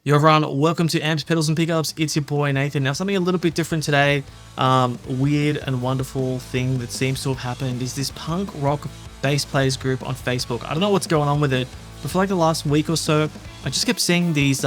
Yo everyone, welcome to Amps, Pedals and Pickups. It's your boy Nathan. Now something a little bit different today, weird and wonderful thing that seems to have happened is this punk rock bass players group on Facebook. I don't know what's going on with it, but for like the last week or so, I just kept seeing these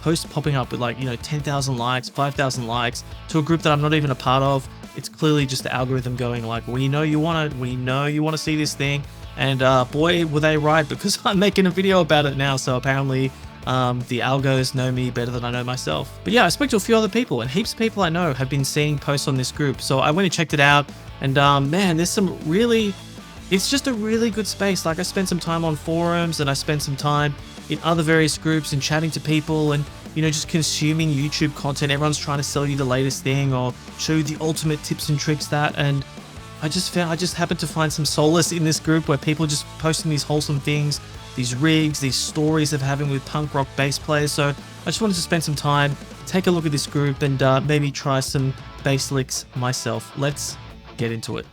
posts popping up with 10,000 likes, 5,000 likes to a group that I'm not even a part of. It's clearly just the algorithm going like, we know you want it, we know you want to see this thing, and boy were they right, because I'm making a video about it now, so apparently the algos know me better than I know myself. But yeah, I spoke to a few other people, and heaps of people I know have been seeing posts on this group. So I went and checked it out, and man, there's some really, it's just a really good space. Like I spent some time on forums, and I spent some time in other various groups and chatting to people, and just consuming YouTube content. Everyone's trying to sell you the latest thing or show you the ultimate tips and tricks and I just happened to find some solace in this group where people are just posting these wholesome things, these rigs, these stories of having with punk rock bass players. So I just wanted to spend some time, take a look at this group, and maybe try some bass licks myself. Let's get into it.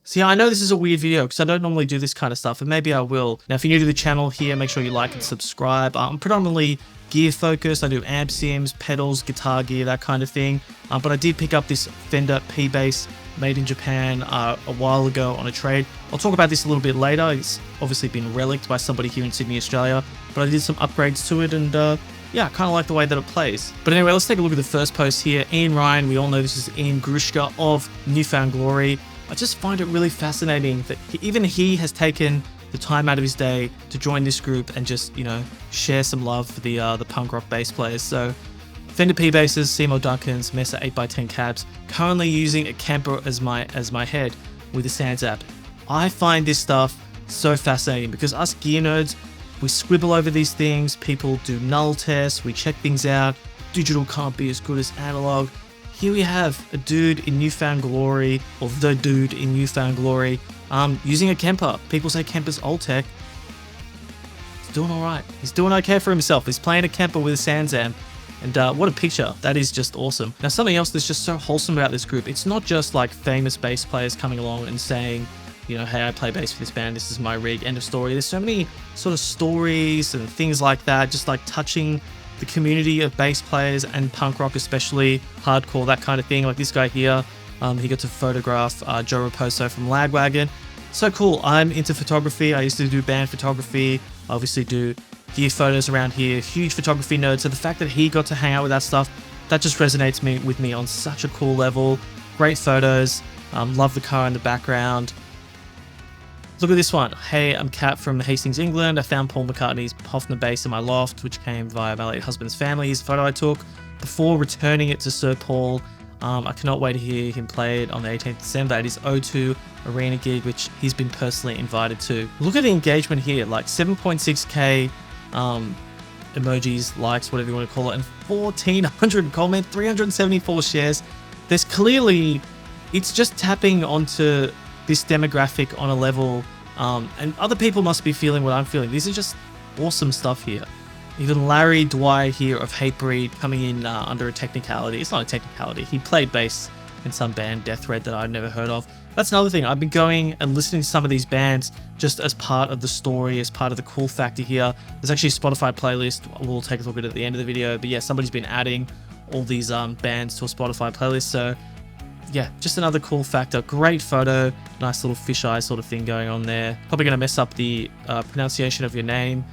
So yeah, I know this is a weird video because I don't normally do this kind of stuff, and maybe I will. Now, if you're new to the channel here, make sure you like and subscribe. I'm predominantly gear focused. I do amp sims, pedals, guitar gear, that kind of thing. But I did pick up this Fender P-Bass made in Japan a while ago on a trade. I'll talk about this a little bit later. It's obviously been relicked by somebody here in Sydney, Australia, but I did some upgrades to it, and yeah, I kind of like the way that it plays. But anyway, let's take a look at the first post here. Ian Ryan, we all know this is Ian Grushka of Newfound Glory. I just find it really fascinating that even he has taken the time out of his day to join this group and just, share some love for the punk rock bass players. So Fender P-Basses, Seymour Duncans, Mesa 8x10 cabs, currently using a Kemper as my head with a Sans app. I find this stuff so fascinating because us gear nerds, we scribble over these things, people do null tests, we check things out, digital can't be as good as analog. Here we have a dude in Newfound Glory, or the dude in Newfound Glory, using a Kemper. People say Kemper's old tech. He's doing all right. He's doing okay for himself. He's playing a Kemper with a Sans amp, and what a picture. That is just awesome. Now, something else that's just so wholesome about this group, it's not just like famous bass players coming along and saying, hey, I play bass for this band, this is my rig, end of story. There's so many sort of stories and things like that, just like touching the community of bass players and punk rock, especially hardcore, that kind of thing. Like this guy here, he got to photograph Joe Raposo from Lagwagon. So cool. I'm into photography. I used to do band photography. I obviously do gear photos around here. Huge photography nerd. So the fact that he got to hang out with that stuff, that just resonates with me on such a cool level. Great photos. Love the car in the background. Look at this one. Hey, I'm Kat from Hastings, England. I found Paul McCartney's Hofner bass in my loft, which came via my late husband's family. Here's a photo I took before returning it to Sir Paul. I cannot wait to hear him play it on the 18th of December at his O2 Arena gig, which he's been personally invited to. Look at the engagement here, like 7.6k emojis, likes, whatever you want to call it, and 1,400 comments, 374 shares. There's clearly, it's just tapping onto this demographic on a level, and other people must be feeling what I'm feeling. These are just awesome stuff here. Even Larry Dwyer here of Hatebreed coming in under a technicality. It's not a technicality. He played bass in some band, Death Red, that I've never heard of. That's another thing. I've been going and listening to some of these bands just as part of the story, as part of the cool factor here. There's actually a Spotify playlist. We'll take a look at it at the end of the video. But yeah, somebody's been adding all these bands to a Spotify playlist. So yeah, just another cool factor. Great photo, nice little fisheye sort of thing going on there. Probably going to mess up the pronunciation of your name.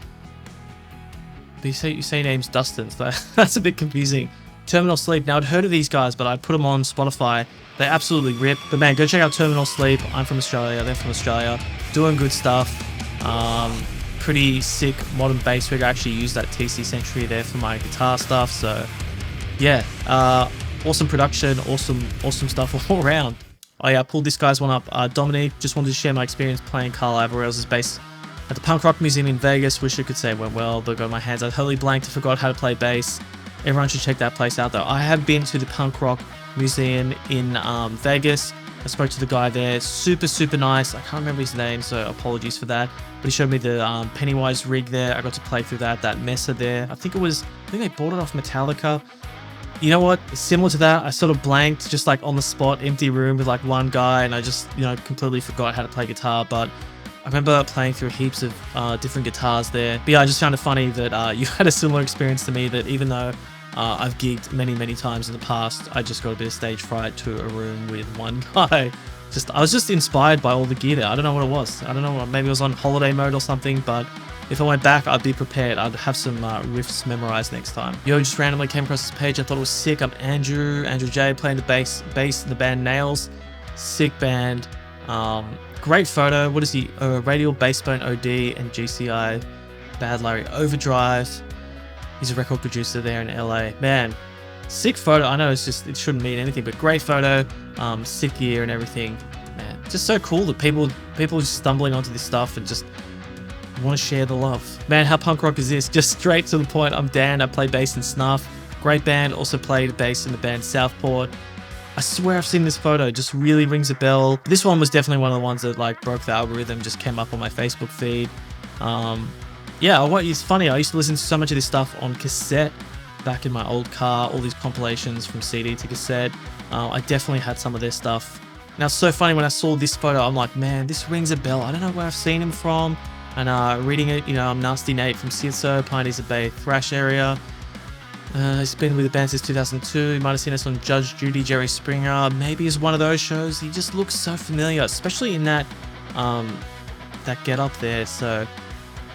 But you say your name's Dustin, so that's a bit confusing. Terminal Sleep. Now, I'd heard of these guys, but I put them on Spotify. They absolutely rip. But man, go check out Terminal Sleep. I'm from Australia. They're from Australia. Doing good stuff. Pretty sick modern bass rig. I actually use that TC Sentry there for my guitar stuff. So yeah, awesome production, awesome stuff all around. Oh yeah, I pulled this guy's one up. Dominic, just wanted to share my experience playing Carl Averell's bass at the Punk Rock Museum in Vegas. Wish I could say it went well, but got my hands. I totally blanked. I forgot how to play bass. Everyone should check that place out though. I have been to the Punk Rock Museum in Vegas. I spoke to the guy there. Super nice. I can't remember his name, so apologies for that. But he showed me the Pennywise rig there. I got to play through that Mesa there. I think it was I think they bought it off Metallica. You know what? Similar to that, I sort of blanked, just like on the spot, empty room with like one guy, and I just, completely forgot how to play guitar. But I remember playing through heaps of different guitars there. But yeah, I just found it funny that you had a similar experience to me, that even though I've gigged many times in the past, I just got a bit of stage fright to a room with one guy. I was just inspired by all the gear there. I don't know what it was. I don't know, maybe it was on holiday mode or something, but if I went back, I'd be prepared. I'd have some riffs memorized next time. Yo, just randomly came across this page. I thought it was sick. I'm Andrew J, playing the bass in the band Nails. Sick band. Great photo. What is he? Radial Bassbone OD and GCI Bad Larry Overdrive. He's a record producer there in LA. Man, sick photo. I know it shouldn't mean anything, but great photo. Sick gear and everything. Man, just so cool that people just stumbling onto this stuff and just want to share the love. Man, how punk rock is this? Just straight to the point. I'm Dan. I play bass in Snuff. Great band. Also played bass in the band Southport. I swear I've seen this photo. Just really rings a bell. This one was definitely one of the ones that like broke the algorithm. Just came up on my Facebook feed. Yeah, it's funny. I used to listen to so much of this stuff on cassette back in my old car. All these compilations from CD to cassette. I definitely had some of their stuff. Now it's so funny when I saw this photo. I'm like, man, this rings a bell. I don't know where I've seen him from. And reading it, I'm Nasty Nate from CSO, Pioneers of Bay Thrash area. He's been with the band since 2002. You might have seen us on Judge Judy, Jerry Springer. Maybe it's one of those shows. He just looks so familiar, especially in that get up there. So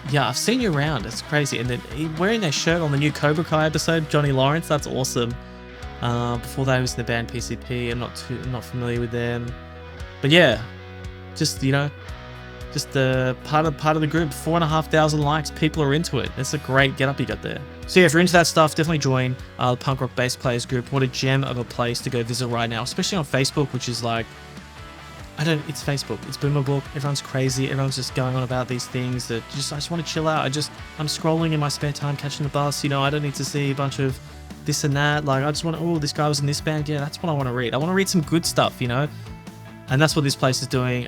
yeah, I've seen you around. It's crazy. And then wearing that shirt on the new Cobra Kai episode, Johnny Lawrence. That's awesome. Before that, he was in the band PCP. I'm not familiar with them, but yeah, just just the part of the group. 4,500 likes. People are into it. It's a great get up you got there. So yeah, if you're into that stuff, definitely join the Punk Rock Bass Players group. What a gem of a place to go visit right now, especially on Facebook, which is like, it's Facebook. It's Boomer Book. Everyone's crazy. Everyone's just going on about these things that I just want to chill out. I'm scrolling in my spare time, catching the bus. I don't need to see a bunch of this and that. Like, I just want this guy was in this band. Yeah, that's what I want to read. I want to read some good stuff, And that's what this place is doing.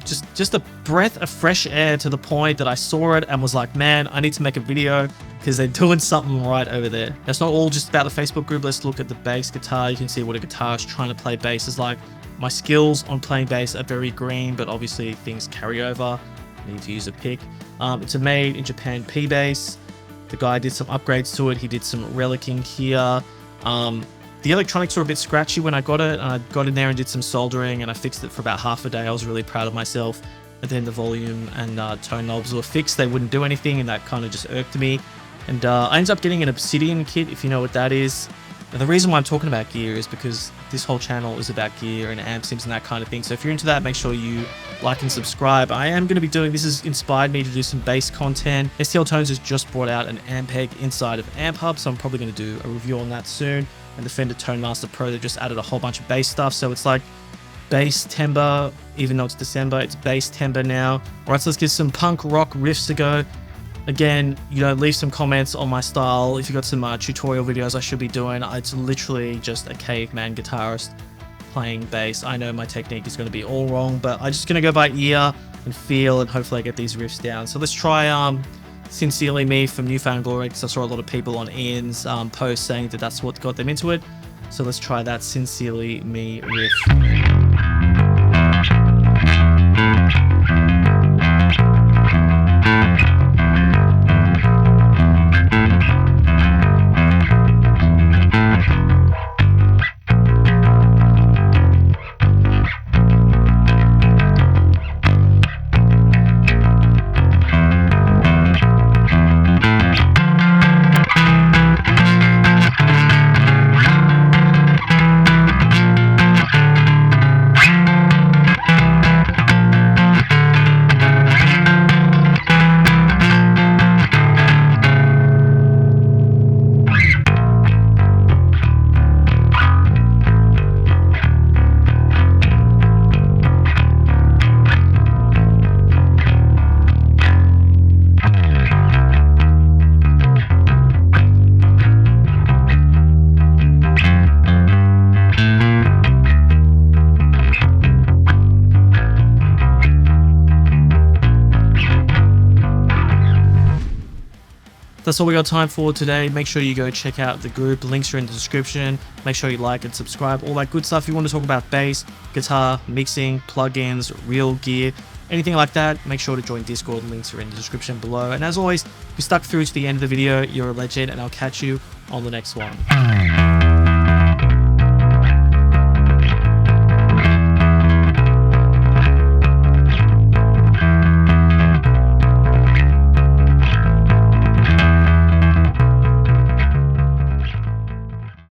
Just a breath of fresh air, to the point that I saw it and was like, man, I need to make a video because they're doing something right over there. It's not all just about the Facebook group. Let's look at the bass guitar. You can see what a guitarist trying to play bass is like. My skills on playing bass are very green, but obviously things carry over. I need to use a pick. It's a made in Japan P bass. The guy did some upgrades to it. He did some relicking here. The electronics were a bit scratchy when I got it, and I got in there and did some soldering, and I fixed it for about half a day. I was really proud of myself. And then the volume and tone knobs were fixed. They wouldn't do anything, and that kind of just irked me. And I ended up getting an Obsidian kit, if you know what that is. Now, the reason why I'm talking about gear is because this whole channel is about gear and amp sims and that kind of thing. So if you're into that, make sure you like and subscribe. I am going to be doing, this has inspired me to do some bass content. STL Tones has just brought out an Ampeg inside of Amp Hub, so I'm probably going to do a review on that soon. And the Fender Tone Master Pro, they've just added a whole bunch of bass stuff. So it's like bass timbre, even though it's December, it's bass timbre now. Alright, so let's give some punk rock riffs a go. Again, leave some comments on my style. If you've got some tutorial videos I should be doing, it's literally just a caveman guitarist playing bass. I know my technique is going to be all wrong, but I'm just going to go by ear and feel, and hopefully I get these riffs down. So let's try Sincerely Me from Newfound Glory, because I saw a lot of people on Ian's post saying that that's what got them into it. So let's try that Sincerely Me riff. that's all we got time for today. Make sure you go check out the group. Links are in the description. Make sure you like and subscribe, all that good stuff. If you want to talk about bass, guitar, mixing, plugins, real gear, anything like that, make sure to join Discord. Links are in the description below. And as always, if you stuck through to the end of the video, you're a legend, and I'll catch you on the next one.